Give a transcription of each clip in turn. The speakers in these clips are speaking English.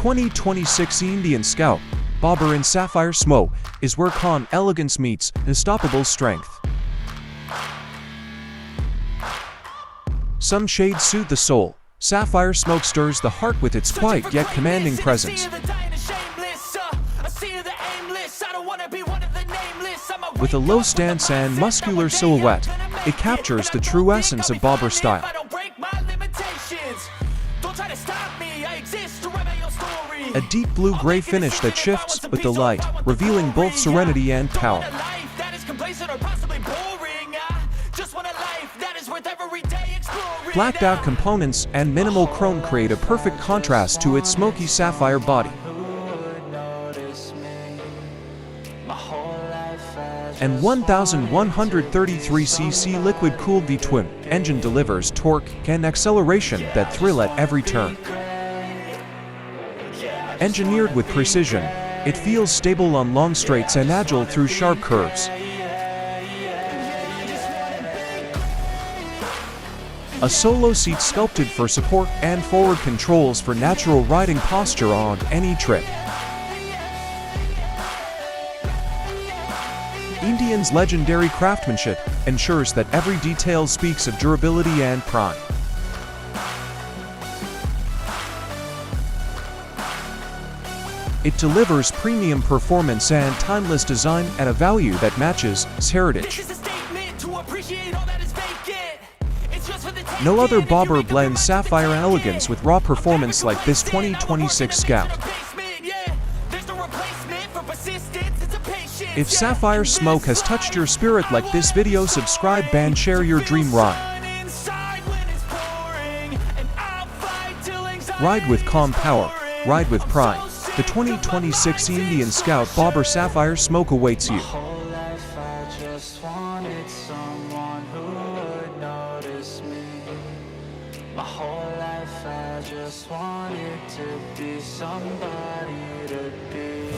2026 Indian Scout Bobber in Sapphire Smoke is where calm elegance meets unstoppable strength. Some shades suit the soul. Sapphire Smoke stirs the heart with its quiet yet commanding presence. With a low stance and muscular silhouette, it captures the true essence of Bobber style. A deep blue-gray finish that shifts with the light, revealing both serenity and power. Blacked-out components and minimal chrome create a perfect contrast to its smoky sapphire body. And 1,133cc liquid-cooled V-twin engine delivers torque and acceleration that thrill at every turn. Engineered with precision, it feels stable on long straights and agile through sharp curves. A solo seat sculpted for support and forward controls for natural riding posture on any trip. Indian's legendary craftsmanship ensures that every detail speaks of durability and pride. It delivers premium performance and timeless design at a value that matches its heritage. No other bobber blends sapphire elegance with raw performance like this 2026 Scout. If Sapphire Smoke has touched your spirit like this video, subscribe and share your dream ride. Ride with calm power, ride with pride. The 2026 Indian Scout Bobber Sapphire Smoke awaits you. My whole life I just wanted to be somebody to be.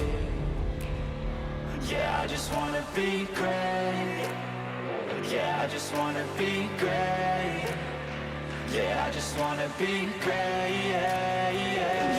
Yeah, I just wanna be great. Yeah, I just wanna be great. Yeah, I just wanna be great. Yeah, yeah.